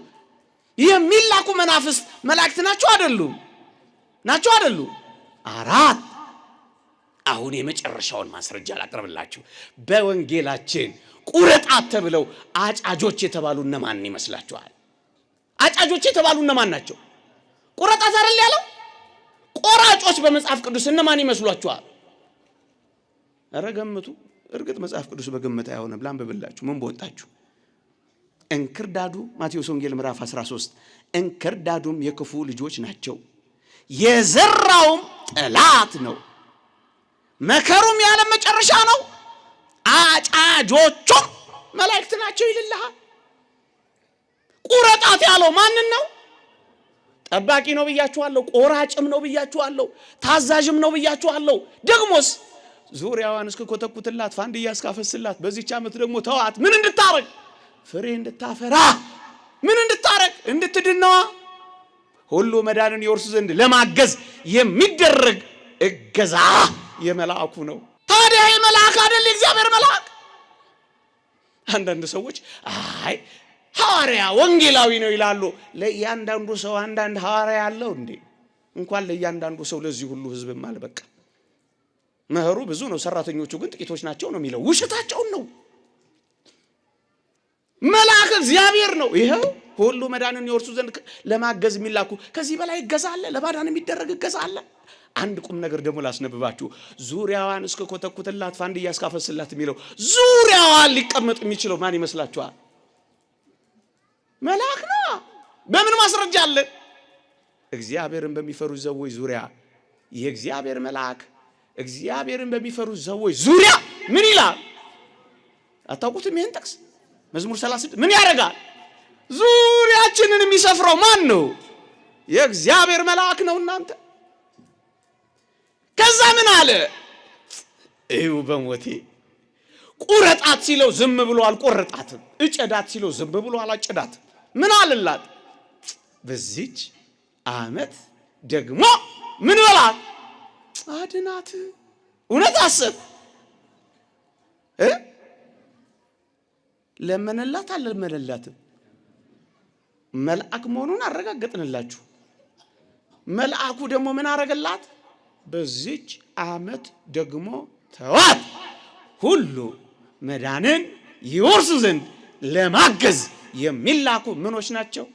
የሚላኩ መናፍስት መላእክት ናቸው አይደሉም? አራት አሁን የመጨረሻውን ማስረጃ ላቀርብላችሁ። በወንጌላችን ቁረጣት ተብለው አጫጆች የተባሉ እነማን ይመስላችኋል? አጫጆች የተባሉ እነማን ናቸው? ቁረጣት አይደል ያለው? ቆራጮች በመጽሐፍ ቅዱስ እነማን ይመስሏችኋል? ኧረ ገምቱ። እርግጥ መጽሐፍ ቅዱስ በግምት አይሆንም። ላንብብላችሁ ምን በወጣችሁ። እንክርዳዱ ማቴዎስ ወንጌል ምዕራፍ 13 እንክርዳዱም የክፉ ልጆች ናቸው፣ የዘራውም ጠላት ነው፣ መከሩም ያለ መጨረሻ ነው፣ አጫጆቹም መላእክት ናቸው ይልልሃል። ቁረጣት ያለው ማንን ነው? ጠባቂ ነው ብያችኋለሁ። ቆራጭም ነው ብያችኋለሁ። ታዛዥም ነው ብያችኋለሁ። ደግሞስ ዙሪያዋን እስከኮተኩትላት ፋንድያ እስካፈስላት በዚህች ዓመት ደግሞ ተዋት። ምን እንድታረግ? ፍሬ እንድታፈራ። ምን እንድታረግ? እንድትድነዋ። ሁሉ መዳንን ይወርሱ ዘንድ ለማገዝ የሚደረግ እገዛ የመልአኩ ነው። ታዲያ የመልአክ አይደል የእግዚአብሔር መልአክ? አንዳንድ ሰዎች አይ ሐዋርያ ወንጌላዊ ነው ይላሉ። ለእያንዳንዱ ሰው አንዳንድ ሐዋርያ አለው እንዴ? እንኳን ለእያንዳንዱ ሰው ለዚህ ሁሉ ህዝብም አልበቃ። መኸሩ ብዙ ነው፣ ሰራተኞቹ ግን ጥቂቶች ናቸው ነው የሚለው። ውሸታቸውን ነው። መልአክ እግዚአብሔር ነው። ይሄው ሁሉ መዳንን ይወርሱ ዘንድ ለማገዝ የሚላኩ። ከዚህ በላይ እገዛ አለ? ለማዳን የሚደረግ እገዛ አለ? አንድ ቁም ነገር ደግሞ ላስነብባችሁ። ዙሪያዋን እስከኮተኩትላት ፋንድያ እስካፈስላት የሚለው ዙሪያዋን ሊቀመጥ የሚችለው ማን ይመስላችኋል? መልአክ ነው። በምን ማስረጃ አለ? እግዚአብሔርን በሚፈሩ ሰዎች ዙሪያ የእግዚአብሔር መልአክ እግዚአብሔርን በሚፈሩ ሰዎች ዙሪያ ምን ይላል? አታውቁትም? ይሄን ጥቅስ መዝሙር 36 ምን ያደርጋል? ዙሪያችንን የሚሰፍረው ማን ነው? የእግዚአብሔር መልአክ ነው። እናንተ ከዛ ምን አለ? እዩ በሞቴ ቁረጣት ሲለው ዝም ብሎ አልቆረጣትም። እጨዳት ሲለው ዝም ብሎ አላጨዳትም። ምን አለላት? በዚች ዓመት ደግሞ ምን በላት? አድናት። እውነት አሰብ ለመነላት አልለመነላትም? መልአክ መሆኑን አረጋግጥንላችሁ። መልአኩ ደግሞ ምን አረገላት? በዚች ዓመት ደግሞ ተዋት፣ ሁሉ መዳንን ይወርሱ ዘንድ ለማገዝ የሚላኩ ምኖች ናቸው?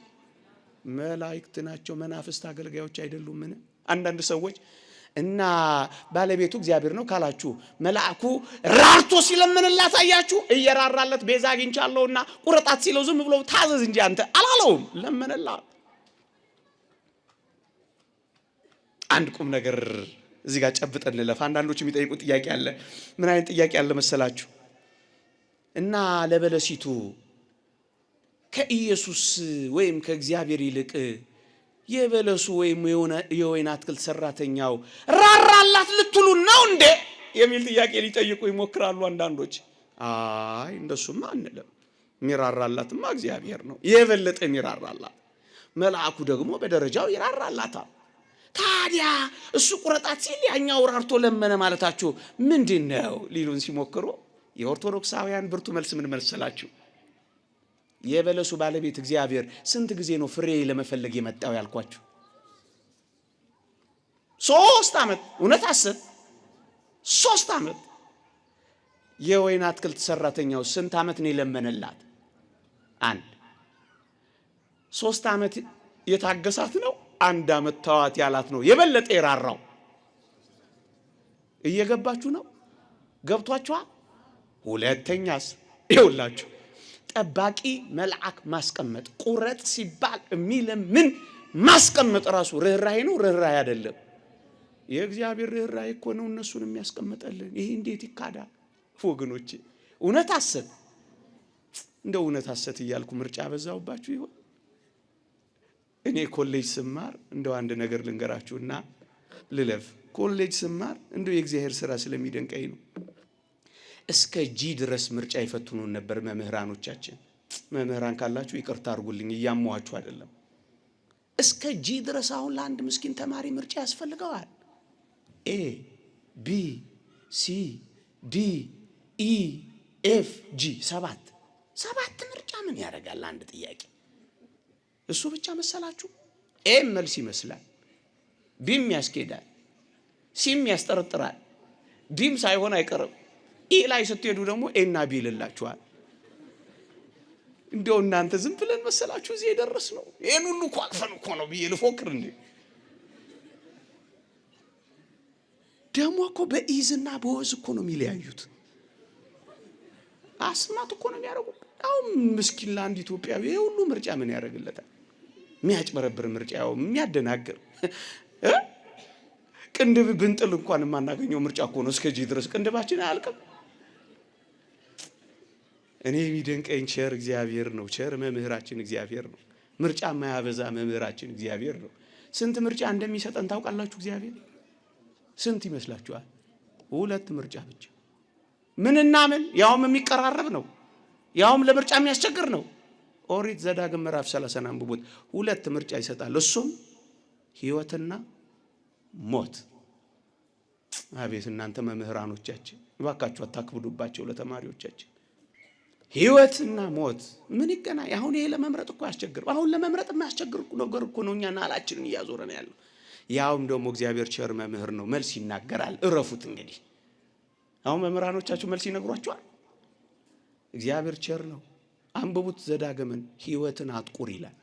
መላእክት ናቸው። መናፍስት አገልጋዮች አይደሉም? ምን አንዳንድ ሰዎች እና ባለቤቱ እግዚአብሔር ነው ካላችሁ መልአኩ ራርቶ ሲለምንላት አያችሁ? እየራራለት ቤዛ አግኝቻለሁና ቁረጣት ሲለው ዝም ብሎ ታዘዝ እንጂ አንተ አላለውም፣ ለምንላት። አንድ ቁም ነገር እዚህ ጋር ጨብጠን ለፋ። አንዳንዶች የሚጠይቁት ጥያቄ አለ። ምን አይነት ጥያቄ አለ መሰላችሁ? እና ለበለሲቱ ከኢየሱስ ወይም ከእግዚአብሔር ይልቅ የበለሱ ወይም የወይን አትክልት ሰራተኛው ራራላት ልትሉ ነው እንዴ የሚል ጥያቄ ሊጠይቁ ይሞክራሉ አንዳንዶች። አይ እንደሱማ አንለም። ሚራራላትማ እግዚአብሔር ነው፣ የበለጠ ሚራራላት። መልአኩ ደግሞ በደረጃው ይራራላታል። ታዲያ እሱ ቁረጣት ሲል ያኛው ራርቶ ለመነ ማለታችሁ ምንድነው ሊሉን ሲሞክሩ የኦርቶዶክሳውያን ብርቱ መልስ ምን መሰላችሁ? የበለሱ ባለቤት እግዚአብሔር ስንት ጊዜ ነው ፍሬ ለመፈለግ የመጣው ያልኳችሁ? 3 ዓመት። እውነት አስብ፣ 3 ዓመት። የወይን አትክልት ሰራተኛው ስንት ዓመት ነው የለመነላት? 1። 3 ዓመት የታገሳት ነው። 1 ዓመት ተዋት ያላት ነው የበለጠ የራራው። እየገባችሁ ነው? ገብቷችኋል? ሁለተኛስ ይኸውላችሁ ጠባቂ መልአክ ማስቀመጥ። ቁረጥ ሲባል የሚለምን ማስቀመጥ ራሱ ርህራሄ ነው? ርህራሄ አይደለም። የእግዚአብሔር ርህራሄ እኮ ነው እነሱን የሚያስቀምጠልን። ይሄ እንዴት ይካዳል ወገኖቼ? እውነት ሐሰት እንደ እውነት ሐሰት እያልኩ ምርጫ በዛውባችሁ ይሆን? እኔ ኮሌጅ ስማር እንደው አንድ ነገር ልንገራችሁና ልለፍ። ኮሌጅ ስማር እንደው የእግዚአብሔር ሥራ ስለሚደንቀኝ ነው። እስከ ጂ ድረስ ምርጫ ይፈትኑን ነበር መምህራኖቻችን። መምህራን ካላችሁ ይቅርታ አድርጉልኝ፣ እያሟችሁ አይደለም። እስከ ጂ ድረስ አሁን ለአንድ ምስኪን ተማሪ ምርጫ ያስፈልገዋል። ኤ ቢ ሲ ዲ ኢ ኤፍ ጂ ሰባት ምርጫ ምን ያደርጋል? አንድ ጥያቄ እሱ ብቻ መሰላችሁ? ኤም መልስ ይመስላል፣ ቢም ያስኬዳል፣ ሲም ያስጠረጥራል፣ ዲም ሳይሆን አይቀርም። ኢ ላይ ስትሄዱ ደግሞ ኤና ቢ ይልላችኋል። እንደው እናንተ ዝም ብለን መሰላችሁ እዚህ የደረስ ነው? ይሄን ሁሉ እኮ አልፈን እኮ ነው ብዬ ልፎክር እንዴ? ደግሞ እኮ በኢዝና በወዝ እኮ ነው የሚለያዩት። አስማት እኮ ነው የሚያደርጉት። አሁን ምስኪን ለአንድ ኢትዮጵያዊ ይሄ ሁሉ ምርጫ ምን ያደርግለታል? የሚያጭበረብር ምርጫ፣ ያው የሚያደናግር ቅንድብ ብንጥል እንኳን የማናገኘው ምርጫ እኮ ነው። እስከ ጂ ድረስ ቅንድባችን አያልቅም። እኔ የሚደንቀኝ ቸር እግዚአብሔር ነው። ቸር መምህራችን እግዚአብሔር ነው። ምርጫ የማያበዛ መምህራችን እግዚአብሔር ነው። ስንት ምርጫ እንደሚሰጠን ታውቃላችሁ? እግዚአብሔር ስንት ይመስላችኋል? 2 ምርጫ ብቻ። ምንና ምን? ያውም የሚቀራረብ ነው፣ ያውም ለምርጫ የሚያስቸግር ነው። ኦሪት ዘዳግም ምዕራፍ 30 አንብቡት። 2 ምርጫ ይሰጣል። እሱም ሕይወትና ሞት። አቤት እናንተ መምህራኖቻችን እባካችሁ አታክብዱባቸው ለተማሪዎቻችን። ሕይወትና ሞት ምን ይገናኝ? አሁን ይሄ ለመምረጥ እኮ ያስቸግር። አሁን ለመምረጥ የሚያስቸግር ነገር እኮ ነው። እኛና አላችንን እያዞረን ያለው። ያውም ደግሞ እግዚአብሔር ቸር መምህር ነው፣ መልስ ይናገራል። እረፉት እንግዲህ። አሁን መምህራኖቻችሁ መልስ ይነግሯቸዋል። እግዚአብሔር ቸር ነው። አንብቡት ዘዳግምን። ሕይወትን አጥቁር ይላል።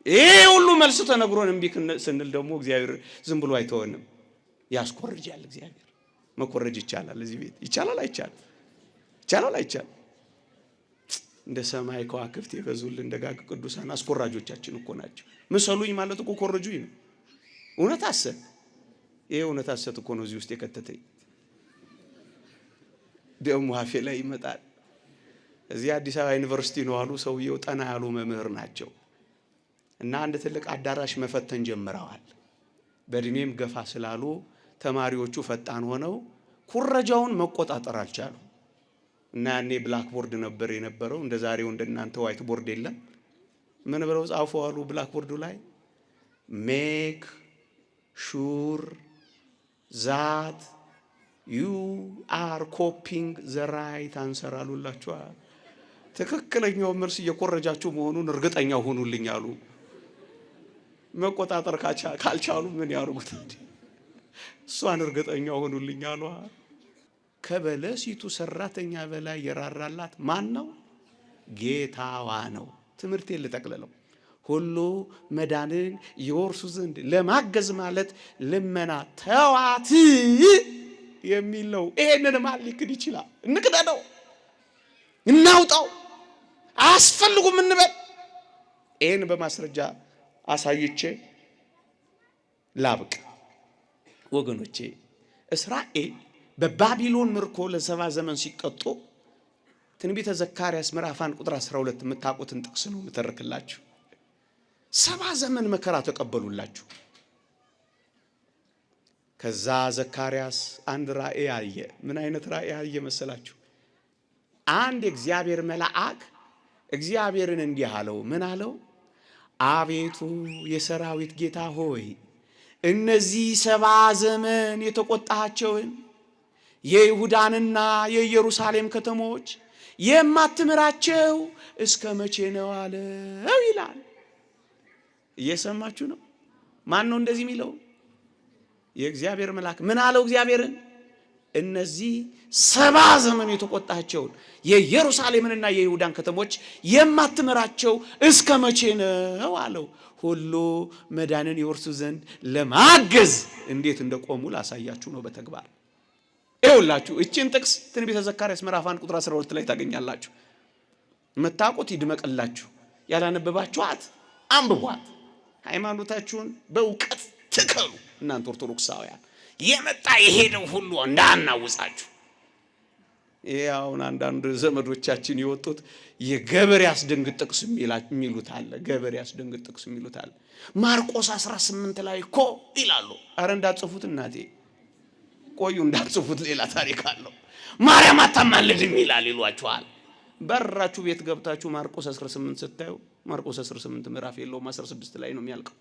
ይሄ ሁሉ መልስ ተነግሮን እምቢ ስንል ደግሞ እግዚአብሔር ዝም ብሎ አይተወንም፣ ያስኮርጃል። እግዚአብሔር መኮረጅ ይቻላል። እዚህ ቤት ይቻላል አይቻልም? ይቻላል አይቻልም? እንደ ሰማይ ከዋክብት የበዙልን ደጋግ ቅዱሳን አስኮራጆቻችን እኮ ናቸው። ምሰሉኝ ማለት እኮ ኮረጁኝ ነው። እውነት ሐሰት፣ ይሄ እውነት ሐሰት እኮ ነው እዚህ ውስጥ የከተተኝ። ደግሞ አፌ ላይ ይመጣል። እዚህ አዲስ አበባ ዩኒቨርሲቲ ነው አሉ ሰውየው፣ ጠና ያሉ መምህር ናቸው። እና አንድ ትልቅ አዳራሽ መፈተን ጀምረዋል። በእድሜም ገፋ ስላሉ ተማሪዎቹ ፈጣን ሆነው ኩረጃውን መቆጣጠር አልቻሉ። እና ያኔ ብላክ ቦርድ ነበር የነበረው፣ እንደ ዛሬው እንደናንተ ዋይት ቦርድ የለም። ምን ብለው ጻፉ አሉ ብላክ ቦርዱ ላይ? ሜክ ሹር ዛት ዩ አር ኮፒንግ ዘ ራይት አንሰር አሉላችኋል። ትክክለኛው መልስ እየኮረጃችሁ መሆኑን እርግጠኛ ሆኑልኝ አሉ። መቆጣጠር ካልቻሉ ምን ያርጉት? እሷን እርግጠኛ ሆኑልኝ አሉ። ከበለሲቱ ሰራተኛ በላይ የራራላት ማን ነው? ጌታዋ ነው። ትምህርቴን ልጠቅልለው። ሁሉ መዳንን ይወርሱ ዘንድ ለማገዝ ማለት ልመና ተዋት የሚል ነው። ይሄንን ማን ሊክድ ይችላል? እንቅደደው፣ እናውጣው፣ አያስፈልጉም እንበል። ይሄን በማስረጃ አሳይቼ ላብቅ። ወገኖቼ እስራኤል በባቢሎን ምርኮ ለ70 ዘመን ሲቀጡ ትንቢተ ዘካርያስ ምዕራፍ 1 ቁጥር 12 የምታውቁትን ጥቅስ ነው የምተርክላችሁ። 70 ዘመን መከራ ተቀበሉላችሁ። ከዛ ዘካርያስ አንድ ራእይ አየ። ምን አይነት ራእይ አየ መሰላችሁ? አንድ የእግዚአብሔር መልአክ እግዚአብሔርን እንዲህ አለው። ምን አለው? አቤቱ የሰራዊት ጌታ ሆይ እነዚህ 70 ዘመን የተቆጣቸውን የይሁዳንና የኢየሩሳሌም ከተሞች የማትምራቸው እስከ መቼ ነው አለው ይላል። እየሰማችሁ ነው? ማን ነው እንደዚህ የሚለው? የእግዚአብሔር መልአክ ምን አለው እግዚአብሔርን? እነዚህ 70 ዘመን የተቆጣቸውን የኢየሩሳሌምንና የይሁዳን ከተሞች የማትምራቸው እስከ መቼ ነው አለው። ሁሉ መዳንን ይወርሱ ዘንድ ለማገዝ እንዴት እንደቆሙ ላሳያችሁ ነው በተግባር። ይኸውላችሁ እቺን ጥቅስ ትንቢተ ዘካርያስ ምዕራፍ 1 ቁጥር 12 ላይ ታገኛላችሁ። መታቆት ይድመቅላችሁ፣ ያላነበባችኋት አንብቧት። ሃይማኖታችሁን በእውቀት ትከሉ እናንተ ኦርቶዶክሳውያን የመጣ የሄደው ሁሉ እንዳናውጻችሁ። ያውን አንዳንድ ዘመዶቻችን የወጡት የገበሬ ያስደንግጥ ጥቅስ የሚሉት አለ። ገበሬ ያስደንግጥ ጥቅስ የሚሉት አለ። ማርቆስ 18 ላይ እኮ ይላሉ። አረ እንዳትጽፉት እናቴ ቆዩ፣ እንዳትጽፉት ሌላ ታሪክ አለው። ማርያም አታማልድም ይላል ይሏችኋል። በራችሁ ቤት ገብታችሁ ማርቆስ 18 ስታዩ ማርቆስ 18 ምዕራፍ የለውም 16 ላይ ነው የሚያልቀው።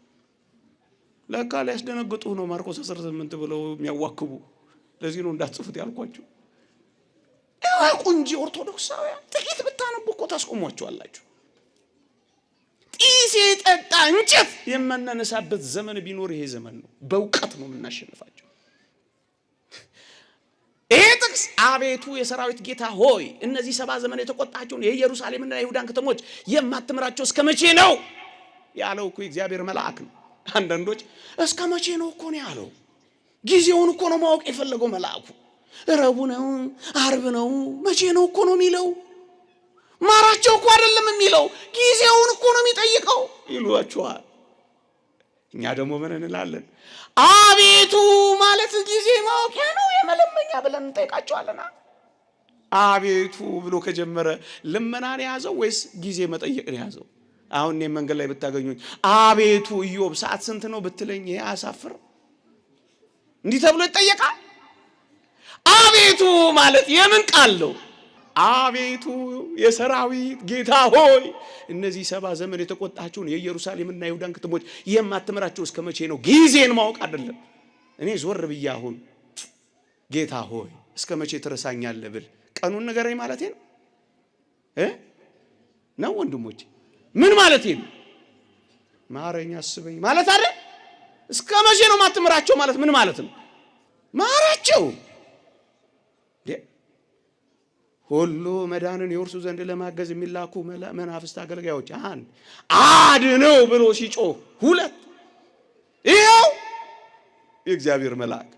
ለካ ሊያስደነግጡ ነው ማርቆስ 18 ብለው የሚያዋክቡ። ለዚህ ነው እንዳትጽፉት ያልኳችሁ። ቁንጂ ኦርቶዶክሳውያን ጥቂት ብታነቡ እኮ ታስቆሟቸዋላችሁ። ጢስ የጠጣ እንጨት የማናነሳበት ዘመን ቢኖር ይሄ ዘመን ነው። በእውቀት ነው የምናሸንፋቸው። ይሄ ጥቅስ አቤቱ የሰራዊት ጌታ ሆይ እነዚህ 70 ዘመን የተቆጣቸውን የኢየሩሳሌምና የይሁዳን ከተሞች የማትምራቸው እስከ መቼ ነው ያለው እኮ እግዚአብሔር መልአክ ነው። አንዳንዶች እስከ መቼ ነው እኮ ነው ያለው። ጊዜውን እኮ ነው ማወቅ የፈለገው መልአኩ። ረቡዕ ነው ዓርብ ነው መቼ ነው እኮ ነው የሚለው። ማራቸው እኮ አይደለም የሚለው ጊዜውን እኮ ነው የሚጠይቀው ይሏችኋል። እኛ ደግሞ ምን እንላለን? አቤቱ ማለት ጊዜ ማወቂያ ነው የመለመኛ ብለን እንጠይቃቸዋለና። አቤቱ ብሎ ከጀመረ ልመናን የያዘው ወይስ ጊዜ መጠየቅ ነው የያዘው? አሁን እኔ መንገድ ላይ ብታገኙኝ አቤቱ ኢዮብ ሰዓት ስንት ነው ብትለኝ ይሄ አሳፍር እንዲህ ተብሎ ይጠየቃል? አቤቱ ማለት የምን ቃል ነው? አቤቱ የሰራዊት ጌታ ሆይ እነዚህ 70 ዘመን የተቆጣቸውን የኢየሩሳሌምና የይሁዳን ከተሞች የማትምራቸው እስከ መቼ ነው? ጊዜን ማወቅ አይደለም። እኔ ዞር ብዬ አሁን ጌታ ሆይ እስከ መቼ ትረሳኛለህ ብል ቀኑን ንገረኝ ማለቴ ነው ነው ወንድሞቼ? ምን ማለቴ ነው? ማረኝ አስበኝ ማለት አይደል? እስከ መቼ ነው ማትምራቸው ማለት ምን ማለት ነው? ማራቸው ሁሉ መዳንን የወርሱ ዘንድ ለማገዝ የሚላኩ መናፍስት አገልጋዮች አንድ አድነው ብሎ ሲጮህ ሁለት ይኸው የእግዚአብሔር መልአክ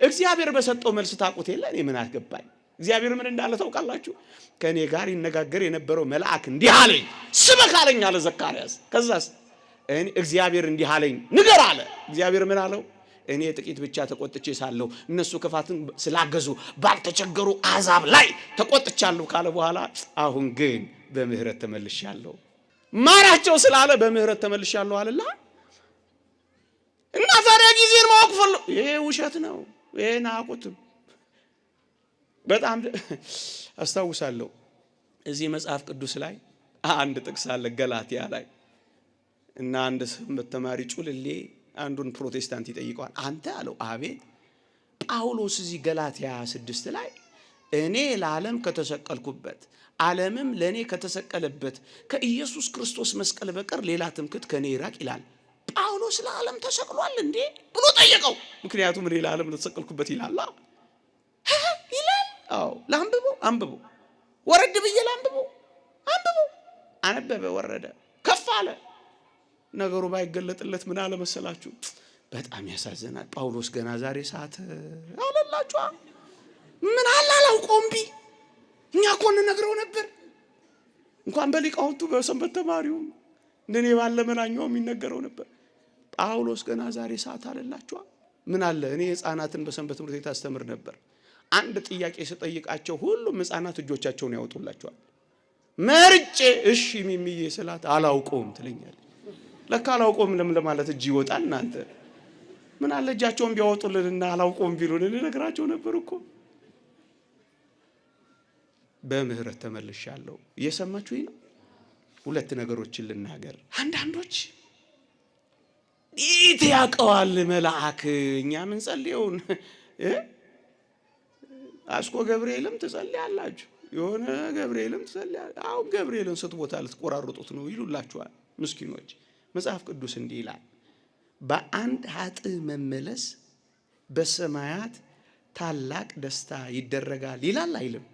እግዚአብሔር በሰጠው መልስ ታውቁት የለ። እኔ ምን አገባኝ? እግዚአብሔር ምን እንዳለ ታውቃላችሁ? ከኔ ጋር ይነጋገር የነበረው መልአክ እንዲህ አለኝ ስበክ አለኝ አለ ዘካርያስ። ከዛስ እኔ እግዚአብሔር እንዲህ አለኝ ንገር አለ። እግዚአብሔር ምን አለው? እኔ ጥቂት ብቻ ተቆጥቼ ሳለሁ እነሱ ክፋትን ስላገዙ ባልተቸገሩ አሕዛብ ላይ ተቆጥቻለሁ ካለ በኋላ አሁን ግን በምህረት ተመልሻለሁ። ማራቸው ስላለ በምህረት ተመልሻለሁ አለላ። እና ታዲያ ጊዜን ማወቅ ፈለው ይሄ ውሸት ነው። ይሄን አያውቁትም። በጣም አስታውሳለሁ እዚህ መጽሐፍ ቅዱስ ላይ አንድ ጥቅስ አለ ገላትያ ላይ እና አንድ ሰንበት ተማሪ ጩልሌ አንዱን ፕሮቴስታንት ይጠይቀዋል። አንተ አለው አቤት ጳውሎስ እዚህ ገላትያ 6 ላይ እኔ ለዓለም ከተሰቀልኩበት ዓለምም ለኔ ከተሰቀለበት ከኢየሱስ ክርስቶስ መስቀል በቀር ሌላ ትምክህት ከኔ ይራቅ ይላል። ጳውሎስ ለዓለም ተሰቅሏል እንዴ ብሎ ጠየቀው። ምክንያቱም እኔ ለዓለም ተሰቀልኩበት ይላል ይላል። አዎ አንብቦ ወረድ ብዬ አንብቦ አነበበ፣ ወረደ፣ ከፍ አለ። ነገሩ ባይገለጥለት ምን አለ መሰላችሁ? በጣም ያሳዝናል። ጳውሎስ ገና ዛሬ ሰዓት አለላችሁ ምን አላውቀውም ቢ እኛ እኮ እንነግረው ነበር። እንኳን በሊቃውንቱ በሰንበት ተማሪው እንደኔ ባለ መናኛው የሚነገረው ነበር። ጳውሎስ ገና ዛሬ ሰዓት አለላችሁ ምን አለ። እኔ ሕፃናትን በሰንበት ትምህርት ቤት አስተምር ነበር። አንድ ጥያቄ ስጠይቃቸው ሁሉም ሕፃናት እጆቻቸውን ያወጡላቸዋል። መርጬ እሺ ሚሚዬ ስላት አላውቀውም ትለኛለች። ለካ አላውቀውም ለማለት እጅ ይወጣል። እናንተ ምን አለ እጃቸውን ቢያወጡልንና አላውቀውም ቢሉን እንነግራቸው ነበር እኮ። በምህረት ተመልሻለሁ። እየሰማችሁኝ ነው? ሁለት ነገሮችን ልናገር። አንዳንዶች ይት ያቀዋል መልአክ እኛ ምን ጸልየውን አስቆ ገብርኤልም ትጸልያላችሁ የሆነ ገብርኤልም ትጸልያል። አሁን ገብርኤልን ስትቦታ ልትቆራርጡት ነው ይሉላችኋል ምስኪኖች። መጽሐፍ ቅዱስ እንዲህ ይላል በአንድ ኃጥእ መመለስ በሰማያት ታላቅ ደስታ ይደረጋል ይላል አይልም?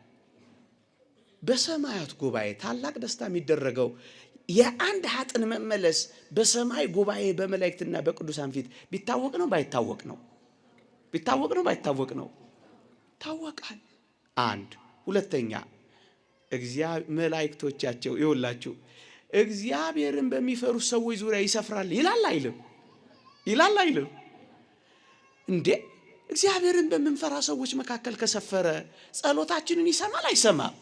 በሰማያት ጉባኤ ታላቅ ደስታ የሚደረገው የአንድ ኃጥእ መመለስ በሰማይ ጉባኤ በመላእክትና በቅዱሳን ፊት ቢታወቅ ነው ባይታወቅ ነው? ቢታወቅ ነው ባይታወቅ ነው? ታወቃል። አንድ ሁለተኛ እግዚአብሔር መላእክቶቻቸው ይውላችሁ እግዚአብሔርን በሚፈሩ ሰዎች ዙሪያ ይሰፍራል ይላል አይልም? ይላል አይልም? እንዴ እግዚአብሔርን በምንፈራ ሰዎች መካከል ከሰፈረ ጸሎታችንን ይሰማል አይሰማም?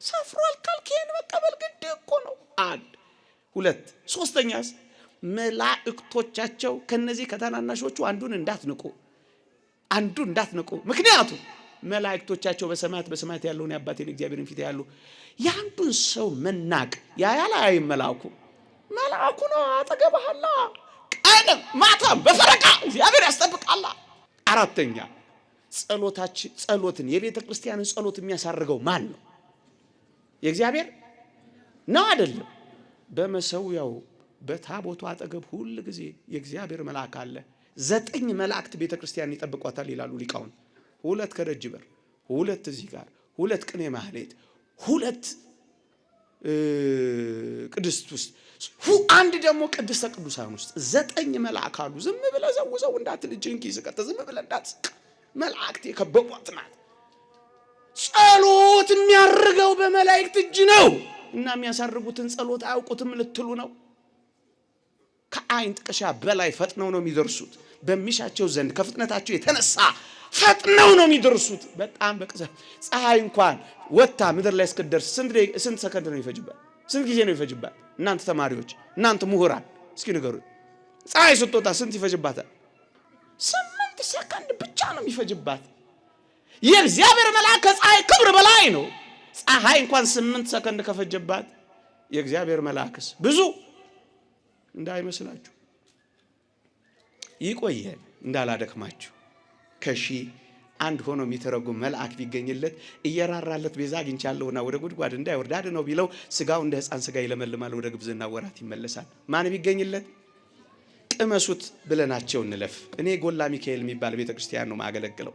ሰፍሯል ካልከን መቀበል ግድ እኮ ነው። አንድ ሁለት ሶስተኛስ መላእክቶቻቸው ከነዚህ ከታናናሾቹ አንዱን እንዳትንቁ ምክንያቱም መላእክቶቻቸው በሰማያት ያለውን ያባቴን እግዚአብሔርን ፊት ያሉ ያንዱን ሰው መናቅ ያያል አይም መልአኩ ነው አጠገብህላ ቀንም ማታም በፈረቃ እግዚአብሔር ያስጠብቃል። አራተኛ ጸሎትን የቤተ ክርስቲያንን ጸሎት የሚያሳርገው ማን ነው? የእግዚአብሔር ነው አይደለም? በመሰዊያው በታቦቱ አጠገብ ሁሉ ጊዜ የእግዚአብሔር መልአክ አለ። 9 መላእክት ቤተ ክርስቲያን ይጠብቋታል ይላሉ ሊቃውን። 2 ከደጅ በር፣ 2 እዚህ ጋር፣ 2 ቅኔ ማህሌት፣ 2 ቅድስት ውስጥ፣ አንድ ደግሞ ቅድስተ ቅዱሳን ውስጥ 9 መላእክ አሉ። ዝም ብለህ ዘውዘው እንዳትል እጅህን ኪስ ከተህ ዝም ብለህ እንዳትስቅ። መላእክት የከበቧት ናት። ጸሎት የሚያርገው በመላእክት እጅ ነው እና የሚያሳርጉትን ጸሎት አያውቁትም ልትሉ ነው? ከአይን ጥቅሻ በላይ ፈጥነው ነው የሚደርሱት። በሚሻቸው ዘንድ ከፍጥነታቸው የተነሳ ፈጥነው ነው የሚደርሱት። በጣም በቅጽበት ፀሐይ እንኳን ወጣ ምድር ላይ እስክትደርስ ስንት ሰከንድ ነው ይፈጅባል? ስንት ጊዜ ነው ይፈጅባል? እናንተ ተማሪዎች፣ እናንተ ምሁራን እስኪ ንገሩኝ። ፀሐይ ስትወጣ ስንት ይፈጅባታል? 8 ሰከንድ ብቻ ነው የሚፈጅባት። የእግዚአብሔር መልአክ ከፀሐይ ክብር በላይ ነው። ፀሐይ እንኳን 8 ሰከንድ ከፈጀባት የእግዚአብሔር መልአክስ ብዙ እንዳይመስላችሁ። ይቆየን እንዳላደክማችሁ። ከሺህ አንድ ሆኖ የሚተረጉም መልአክ ቢገኝለት እየራራለት ቤዛ አግኝቻለሁና ወደ ጉድጓድ እንዳይወርድ አድነው ቢለው ስጋው እንደ ሕፃን ስጋ ይለመልማል፣ ወደ ግብዝና ወራት ይመለሳል። ማን ቢገኝለት? ቅመሱት ብለናቸው እንለፍ። እኔ ጎላ ሚካኤል የሚባል ቤተክርስቲያን ነው ማገለግለው።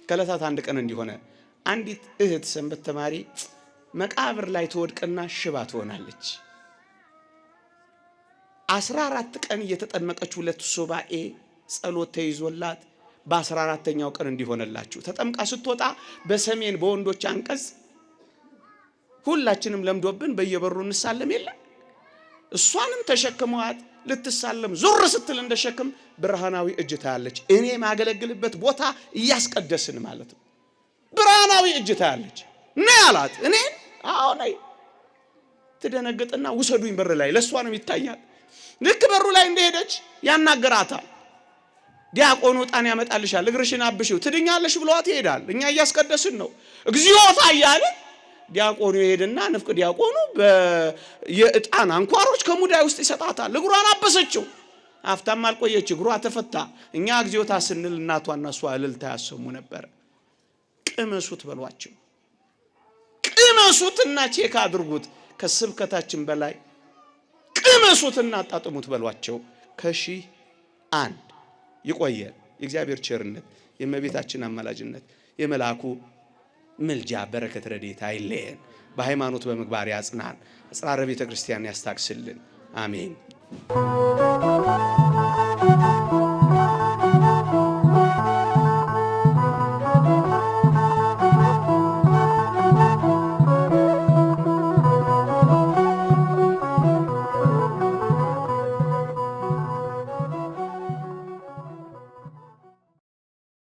ከዕለታት አንድ ቀን እንዲሆነ አንዲት እህት ሰንበት ተማሪ መቃብር ላይ ትወድቅና ሽባ ትሆናለች። 14 ቀን እየተጠመቀች 2 ሱባኤ ጸሎት ተይዞላት በ14ኛው ቀን እንዲሆነላችሁ ተጠምቃ ስትወጣ በሰሜን በወንዶች አንቀጽ ሁላችንም ለምዶብን በየበሩ እንሳለም የለ። እሷንም ተሸክመዋት ልትሳለም ዙር ስትል እንደሸክም ብርሃናዊ እጅ ታያለች። እኔ ማገለግልበት ቦታ እያስቀደስን ማለት ነው። ብርሃናዊ እጅ ታያለች። ነይ አላት። እኔ አዎ ነይ። ትደነግጥና ውሰዱኝ በር ላይ ለሷንም ይታያል። ልክ በሩ ላይ እንደሄደች ያናገራታል። ዲያቆኑ ዕጣን ያመጣልሻል፣ እግርሽን አብሽው ትድኛለሽ ብሏት ይሄዳል። እኛ እያስቀደስን ነው። እግዚኦታ እያለ ዲያቆኑ ይሄድና ንፍቅ ዲያቆኑ የዕጣን አንኳሮች ከሙዳይ ውስጥ ይሰጣታል። እግሯን አበሰችው። አፍታም አልቆየች፣ እግሯ ተፈታ። እኛ እግዚኦታ ስንል እናቷና እሷ እልልታ ያሰሙ ነበር። ቅመሱት በሏቸው። ቅመሱትና ቼክ አድርጉት። ከስብከታችን በላይ ቅመሱትና አጣጥሙት በሏቸው። ከሺህ አንድ ይቆየን። የእግዚአብሔር ቸርነት፣ የእመቤታችን አማላጅነት፣ የመልአኩ ምልጃ በረከት ረድኤት አይለየን። በሃይማኖት በምግባር ያጽናን። አጽራረ ቤተ ክርስቲያን ያስታክስልን። አሜን።